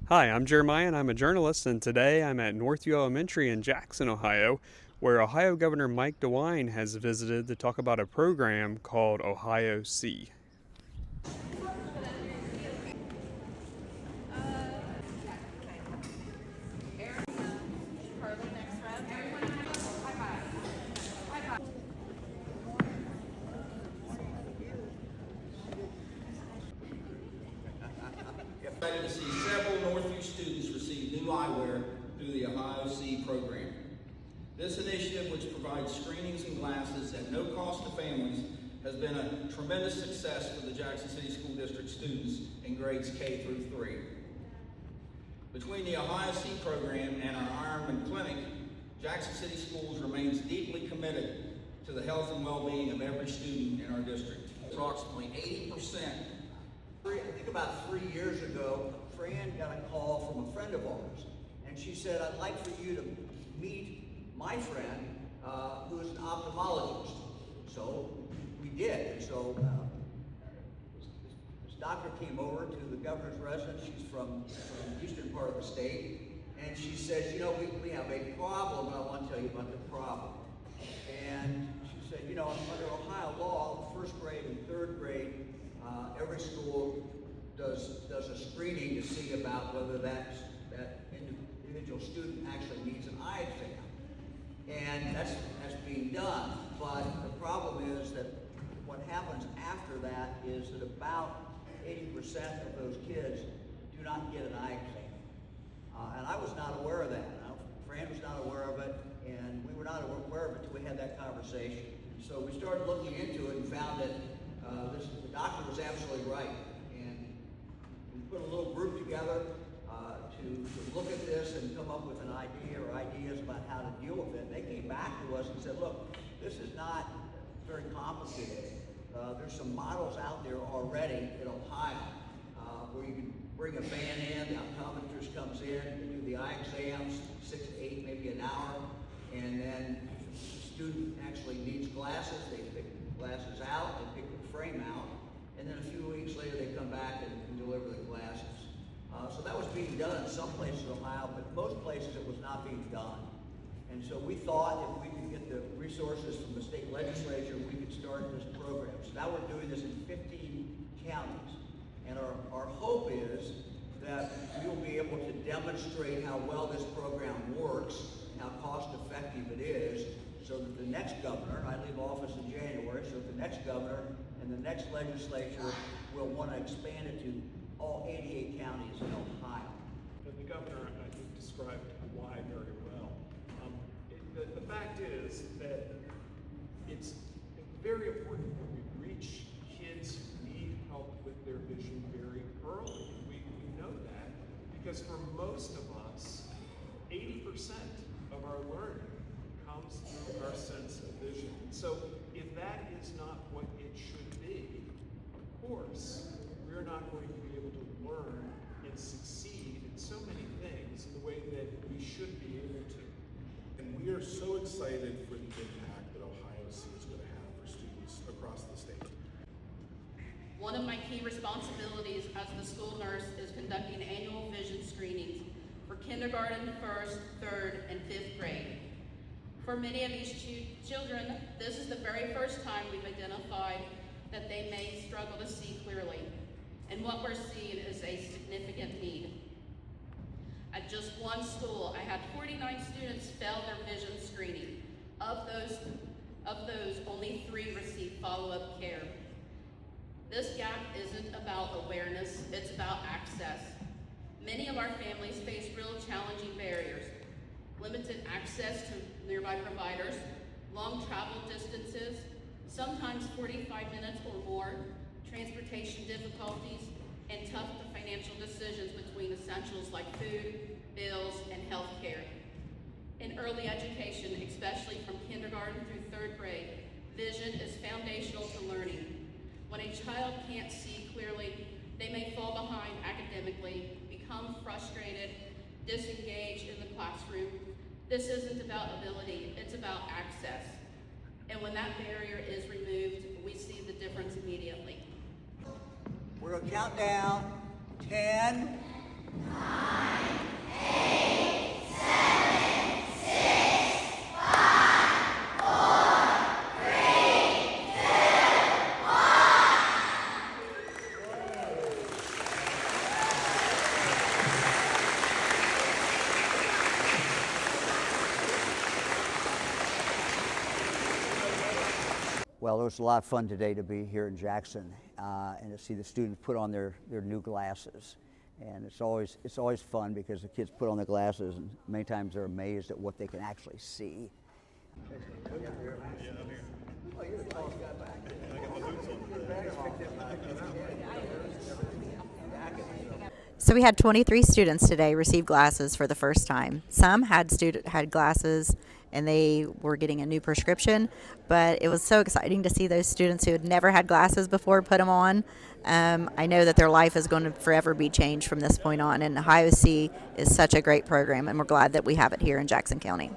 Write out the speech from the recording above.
Hi, I'm Jeremiah and I'm a journalist, and today I'm at Northview Elementary in Jackson, Ohio, where Ohio Governor Mike DeWine has visited to talk about a program called OhioSEE. Excited to see several Northview students receive new eyewear through the OhioSEE program. This initiative, which provides screenings and glasses at no cost to families, has been a tremendous success for the Jackson City School District students in grades K through 3. Between the OhioSEE program and our Ironman Clinic, Jackson City Schools remains deeply committed to the health and well-being of every student in our district. Approximately 80%. I think about 3 years ago, Fran got a call from a friend of ours, and she said, "I'd like for you to meet my friend, who is an ophthalmologist." So we did. And so this doctor came over to the governor's residence. She's from the eastern part of the state, and she says, we have a problem, and I want to tell you about the problem. And she said, under Ohio law, first grade and third grade, every school does a screening to see about whether that individual student actually needs an eye exam. And that's being done. But the problem is that what happens after that is that about 80% of those kids do not get an eye exam. And I was not aware of that. Fran was not aware of it, and we were not aware of it until we had that conversation. So we started looking into it and found that the doctor was absolutely right. And we put a little group together to look at this and come up with an idea or ideas about how to deal with it. They came back to us and said, look, this is not very complicated. There's some models out there already in Ohio where you can bring a van in, the optometrist comes in, they do the eye exams, 6 to 8, maybe an hour, and then if the student actually needs glasses, they pick the glasses out, they pick the frame out, and then a few weeks later they come back and deliver the glasses. So that was being done in some places in Ohio, but most places it was not being done. And so we thought if we could get the resources from the state legislature, we could start this program. So now we're doing this in 15 counties. And our hope is that we will be able to demonstrate how well this program works, how cost effective it is, so that the next governor, and I leave office in January, so the next governor and the next legislature will want to expand it to all 88 counties in Ohio. The governor, I think, described why very well. The fact is that it's very important that we reach kids who need help with their vision very early. We know that because for most of us, 80% of our learning comes through our sense of vision. So if that is not what it should be, of course, we're not going to be able to learn and succeed in so many things in the way that we should be able to. And we are so excited for the impact that OhioSEE is going to have for students across the state. One of my key responsibilities as the school nurse is conducting annual vision screenings for kindergarten, 1st, 3rd, and 5th grade. For many of these children, this is the very first time we've identified that they may struggle to see clearly. And what we're seeing is a significant need. At just one school, I had 49 students fail their vision screening. Of those, only 3 received follow-up care. This gap isn't about awareness, it's about access. Many of our families face real challenging barriers. Limited access to nearby providers, long travel distances, sometimes 45 minutes or more, transportation difficulties, and tough financial decisions between essentials like food, bills, and health care. In early education, especially from kindergarten through 3rd grade, vision is foundational to learning. When a child can't see clearly, they may fall behind academically, become frustrated, disengaged in the classroom. This isn't about ability, it's about access. And when that barrier is removed, we see the difference immediately. We're going to count down 10, 9, Well, it was a lot of fun today to be here in Jackson and to see the students put on their new glasses. And it's always fun because the kids put on their glasses and many times they're amazed at what they can actually see. Oh, you're the tallest guy back there. So we had 23 students today receive glasses for the first time. Some had glasses and they were getting a new prescription, but it was so exciting to see those students who had never had glasses before put them on. I know that their life is going to forever be changed from this point on, and OhioSEE is such a great program, and we're glad that we have it here in Jackson County.